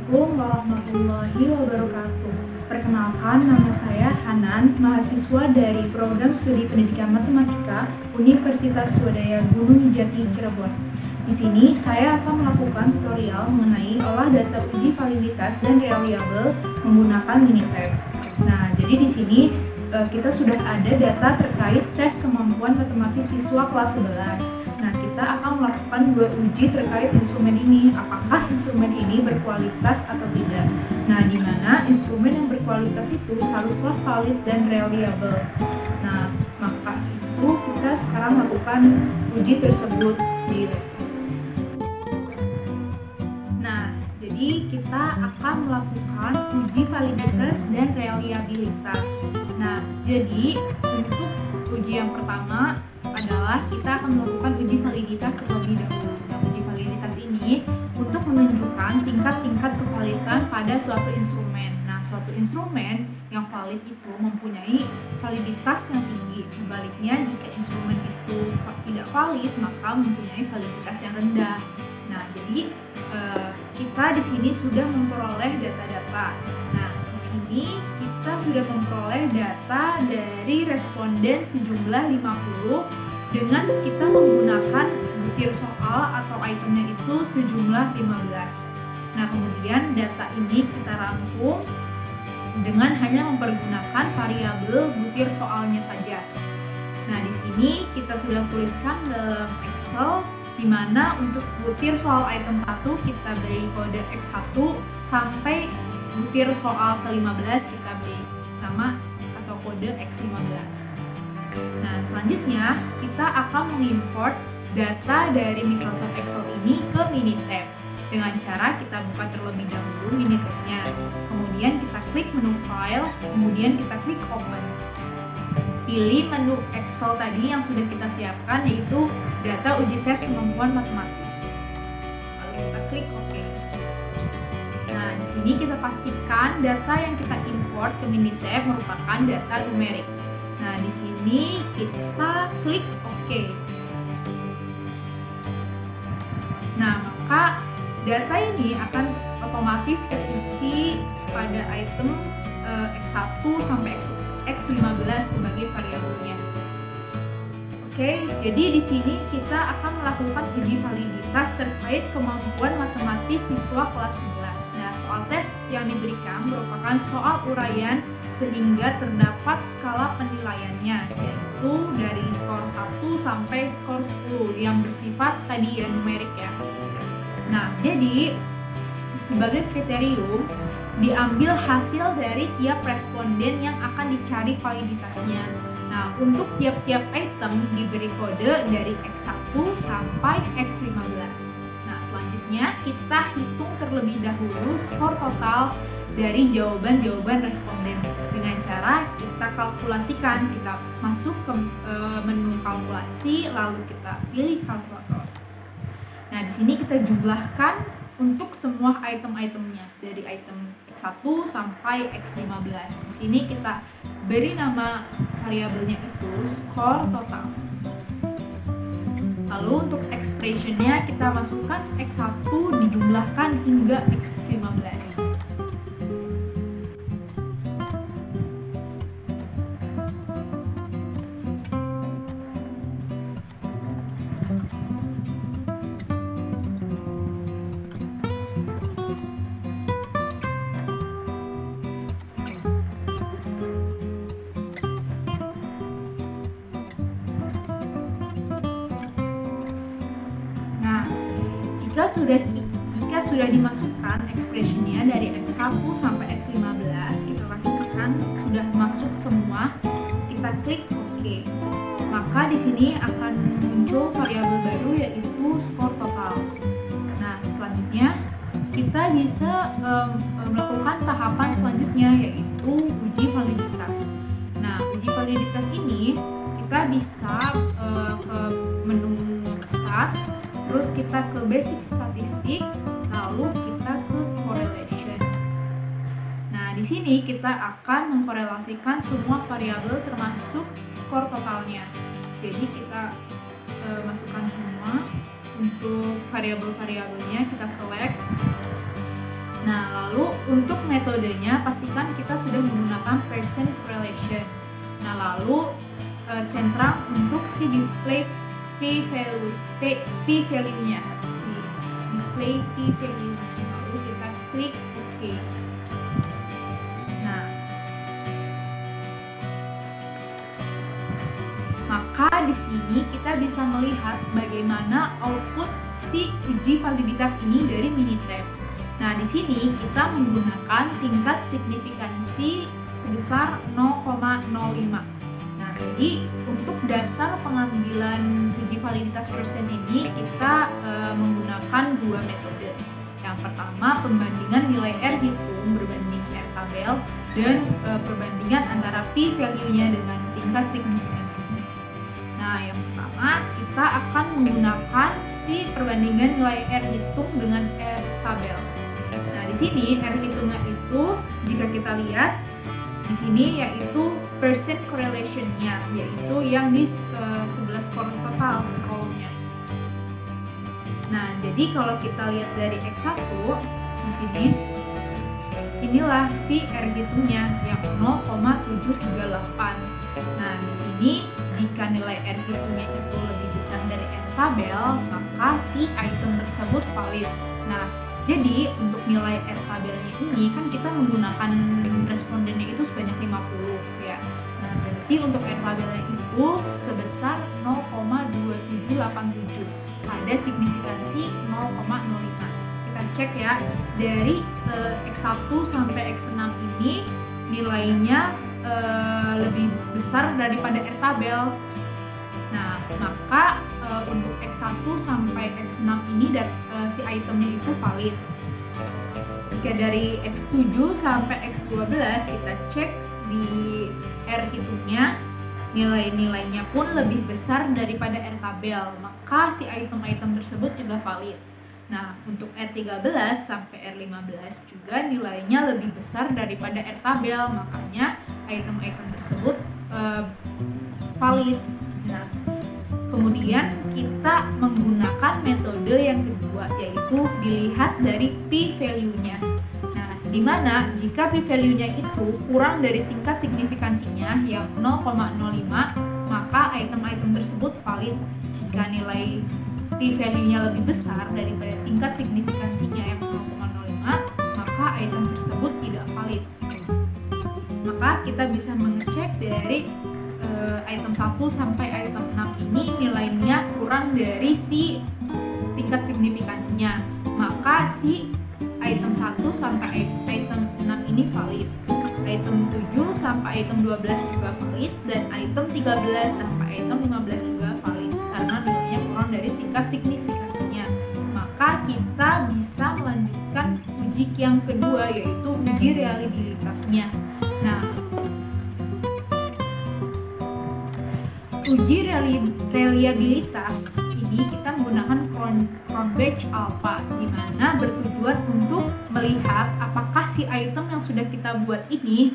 Assalamualaikum warahmatullahi wabarakatuh. Perkenalkan, nama saya Hanan, mahasiswa dari Program Studi Pendidikan Matematika Universitas Swadaya Gunung Jati, Cirebon. Di sini saya akan melakukan tutorial mengenai olah data uji validitas dan reliable menggunakan Minitab. Nah, jadi di sini kita sudah ada data terkait tes kemampuan matematis siswa kelas 11. Nah, kita akan melakukan dua uji terkait instrumen ini. Apakah instrumen ini berkualitas atau tidak? Nah, di mana instrumen yang berkualitas itu haruslah valid dan reliable. Nah, maka itu kita sekarang lakukan uji tersebut di laptop. Nah, jadi kita akan melakukan uji validitas dan reliabilitas. Nah, jadi untuk uji yang pertama adalah kita akan melakukan uji validitas terlebih dahulu. Nah, uji validitas ini untuk menunjukkan tingkat-tingkat kevalidan pada suatu instrumen. Nah, suatu instrumen yang valid itu mempunyai validitas yang tinggi. Sebaliknya, jika instrumen itu tidak valid, maka mempunyai validitas yang rendah. Nah, jadi kita di sini sudah memperoleh data-data. Nah, di sini kita sudah memperoleh data dari responden sejumlah 50 dengan kita menggunakan butir soal atau itemnya itu sejumlah 15. Nah, kemudian data ini kita rangkum dengan hanya mempergunakan variabel butir soalnya saja. Nah, di sini kita sudah tuliskan dalam Excel di mana untuk butir soal item 1 kita beri kode X1 sampai butir soal ke-15 kita beri nama atau kode X15. Nah, selanjutnya kita akan mengimport data dari Microsoft Excel ini ke Minitab dengan cara kita buka terlebih dahulu Minitabnya. Kemudian kita klik menu File, kemudian kita klik Open. Pilih menu Excel tadi yang sudah kita siapkan, yaitu data uji tes kemampuan matematis. Lalu kita klik OK. Nah, di sini kita pastikan data yang kita import ke Minitab merupakan data numerik. Nah, di sini kita klik OK. Nah, maka data ini akan otomatis terisi pada item X1 sampai X15 sebagai variabelnya. Oke, jadi di sini kita akan melakukan uji validitas terkait kemampuan matematis siswa kelas 11. Nah, soal tes yang diberikan merupakan soal uraian sehingga terdapat skala penilaiannya, yaitu dari skor 1 sampai skor 10 yang bersifat tadi ya numerik ya. Nah, jadi sebagai kriterium diambil hasil dari tiap responden yang akan dicari validitasnya. Nah, untuk tiap-tiap item diberi kode dari X1 sampai X15. Nah, selanjutnya kita hitung terlebih dahulu skor total dari jawaban-jawaban responden dengan cara kita kalkulasikan. Kita masuk ke menu kalkulasi, lalu kita pilih kalkulator. Nah, di sini kita jumlahkan untuk semua item-itemnya dari item X1 sampai X15. Di sini kita beri nama variabelnya itu skor total. Lalu untuk expressionnya kita masukkan X1 dijumlahkan hingga X15. Jika sudah dimasukkan expressionnya dari X1 sampai X15, kita pastikan sudah masuk semua, kita klik OK. Maka di sini akan muncul variabel baru yaitu skor total. Nah, selanjutnya kita bisa melakukan tahapan selanjutnya yaitu uji validitas. Nah, uji validitas ini kita bisa ke menu Start, terus kita ke basic statistik, lalu kita ke correlation. Nah, di sini kita akan mengkorelasikan semua variabel termasuk skor totalnya. Jadi kita masukkan semua. Untuk variabel-variabelnya kita select. Nah, lalu untuk metodenya pastikan kita sudah menggunakan Pearson correlation. Nah, lalu centang untuk si display p-value-nya, display p-value-nya. Lalu kita klik OK. Nah, maka di sini kita bisa melihat bagaimana output si uji validitas ini dari Minitab. Nah, di sini kita menggunakan tingkat signifikansi sebesar 0,05. Nah, jadi untuk dasar pengambilan uji validitas Pearson ini kita menggunakan dua metode. Yang pertama, pembandingan nilai R hitung berbanding R tabel, dan perbandingan antara p-value-nya dengan tingkat signifikansinya. Nah, yang pertama kita akan menggunakan si perbandingan nilai R hitung dengan R tabel. Nah, di sini R hitungnya itu jika kita lihat di sini yaitu Pearson correlation-nya, yaitu yang di 11 total skolnya. Nah, jadi kalau kita lihat dari X1 di sini, inilah si R hitungnya yang 0,738. Nah, di sini jika nilai R hitungnya itu lebih besar dari R tabel, maka si item tersebut valid. Nah, jadi untuk nilai R tabelnya ini kan kita menggunakan respondennya itu sebanyak 50 ya. Nah, berarti untuk R tabelnya itu sebesar 0,2787 pada signifikansi 0,05. Kita cek ya, dari X1 sampai X6 ini nilainya lebih besar daripada R tabel. Nah, maka untuk X1 sampai X6 ini si itemnya itu valid. Jika dari X7 sampai X12 kita cek di R hitungnya, nilai-nilainya pun lebih besar daripada R tabel, maka si item-item tersebut juga valid. Nah, untuk R13 sampai R15 juga nilainya lebih besar daripada R tabel, makanya item-item tersebut valid. Nah, kemudian kita menggunakan metode yang kedua, yaitu dilihat dari p-value-nya. Nah, di mana jika p-value-nya itu kurang dari tingkat signifikansinya yang 0,05, maka item-item tersebut valid. Jika nilai p-value-nya lebih besar daripada tingkat signifikansinya yang 0,05, maka item tersebut tidak valid. Maka kita bisa mengecek dari item 1 sampai item 6 ini nilainya kurang dari si tingkat signifikansinya, maka si item 1 sampai item 6 ini valid. Item 7 sampai item 12 juga valid, dan item 13 sampai item 15 juga valid karena nilainya kurang dari tingkat signifikansinya. Maka kita bisa melanjutkan uji yang kedua, yaitu uji reliabilitasnya. Nah, uji reliabilitas ini kita menggunakan Cronbach alpha, di mana bertujuan untuk melihat apakah si item yang sudah kita buat ini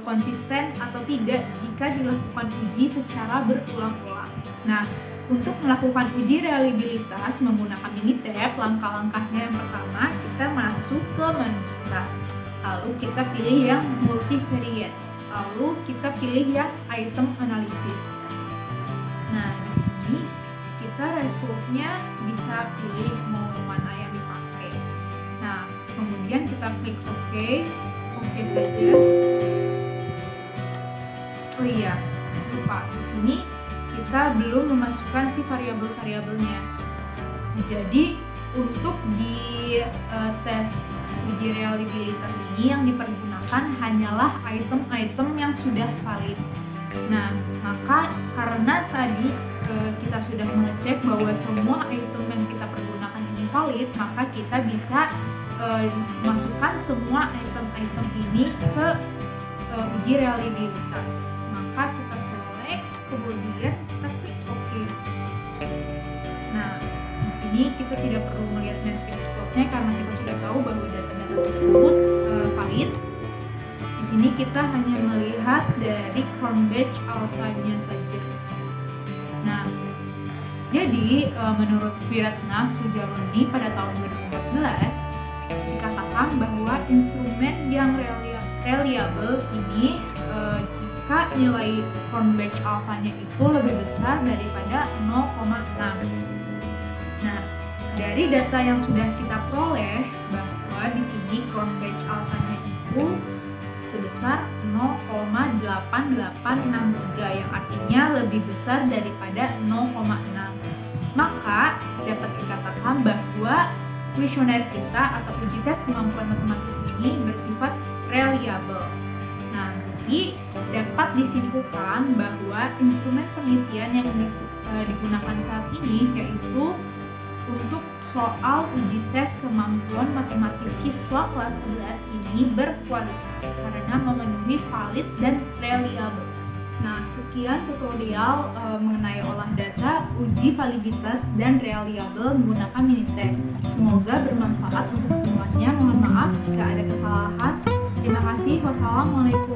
konsisten atau tidak jika dilakukan uji secara berulang-ulang. Nah, untuk melakukan uji reliabilitas menggunakan Minitab, langkah-langkahnya yang pertama kita masuk ke menu start, lalu kita pilih yang multivariate, lalu kita pilih yang item analysis. Nah, di sini kita resultnya bisa pilih mau mana yang dipakai. Nah, kemudian kita klik OK saja. Oh iya, lupa, di sini kita belum memasukkan si variabel-variabelnya. Jadi untuk di tes uji reliabilitas ini yang dipergunakan hanyalah item-item yang sudah valid. Nah, maka karena tadi kita sudah mengecek bahwa semua item yang kita pergunakan ini valid, maka kita bisa masukkan semua item-item ini ke uji reliabilitas. Maka kita select, kemudian kita klik OK. Nah, di sini kita tidak perlu melihat matrix plotnya karena kita sudah tahu bahwa data-data tersebut valid. Di sini kita hanya melihat dari Cronbach alpha-nya saja. Nah, jadi menurut Wiratna Sujaroni pada tahun 2014 dikatakan dikatakan bahwa instrumen yang reliable ini jika nilai Cronbach alpha-nya itu lebih besar daripada 0,6. Nah, dari data yang sudah kita peroleh bahwa di sini Cronbach alpha-nya itu sebesar 0,8863 yang artinya lebih besar daripada 0,6. Maka dapat dikatakan bahwa kuesioner kita atau uji tes kemampuan matematis ini bersifat reliable. Nah, jadi dapat disimpulkan bahwa instrumen penelitian yang digunakan saat ini yaitu untuk soal uji tes kemampuan matematis siswa kelas 11 ini berkualitas karena memenuhi valid dan reliable. Nah, sekian tutorial mengenai olah data, uji validitas, dan reliable menggunakan Minitab. Semoga bermanfaat untuk semuanya. Mohon maaf jika ada kesalahan. Terima kasih. Wassalamualaikum.